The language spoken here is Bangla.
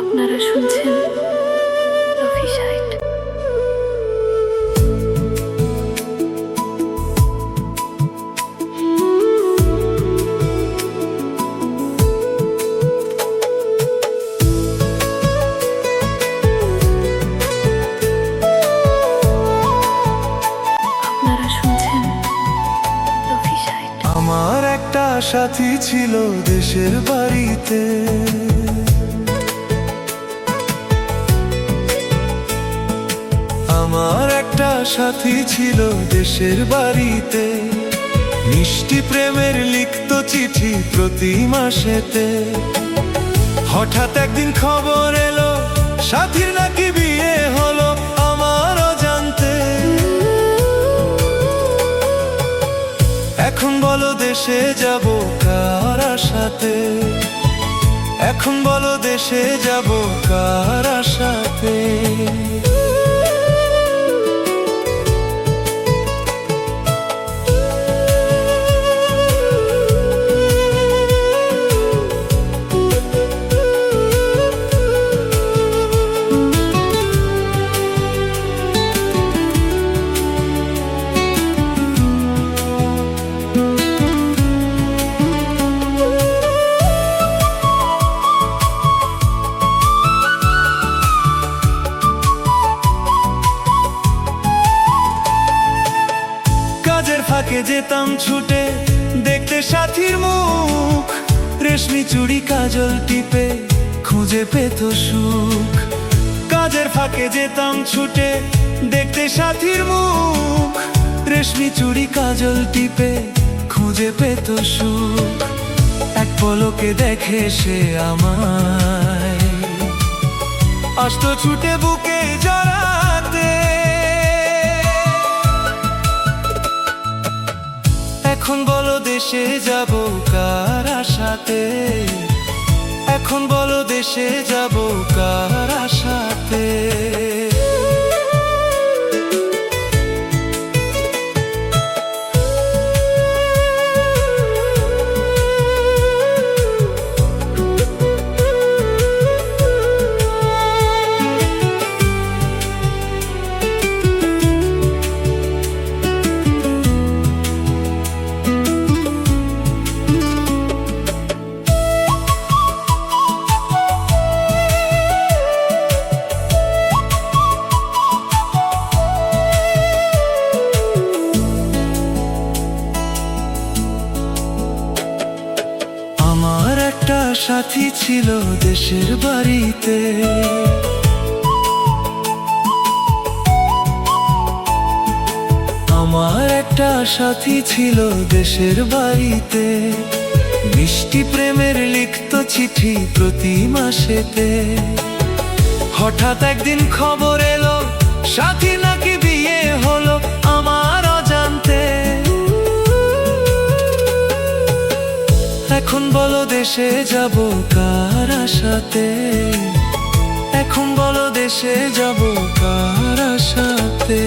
আপনারা শুনছেন রফি সাইট। আপনারা শুনছেন রফি সাইট। আমার একটা সাথী ছিল দেশের বাড়িতে, আমার একটা সাথী ছিল দেশের বাড়িতে, মিষ্টি প্রেমের লিখত চিঠি প্রতি মাসেতে। হঠাৎ একদিন খবর এলো সাথীর নাকি বিয়ে হলো আমার অজান্তে। এখন বলো দেশে যাব কার আশাতে, এখন বলো দেশে যাব কার আশাতে। কাজের ফাঁকে যেতাম ছুটে দেখতে সাথীর মুখ, রেশমি চুড়ি কাজল টিপে খুঁজে পেত সুখ। কাজের ফাঁকে যেতাম ছুটে দেখতে সাথীর মুখ, রেশমি চুড়ি কাজল টিপে খুঁজে পেত সুখ। এক পলকে দেখে সে আমায়, আসতো ছুটে বুকে জড়াতে। এখন বলো দেশে যাব কার আশাতে, এখন বলো দেশে যাব কার আশাতে। আমার একটা সাথী ছিল দেশের বাড়িতে, আমার একটা সাথী ছিল দেশের বাড়িতে, মিষ্টি প্রেমের লিখত চিঠি প্রতি মাসেতে। হঠাৎ একদিন খবর এলো সাথী নাকি বিয়ে হলো আমার অজান্তে। এখন বলো দেশে যাব কার আশাতে, এখন বলো দেশে যাব কার আশাতে।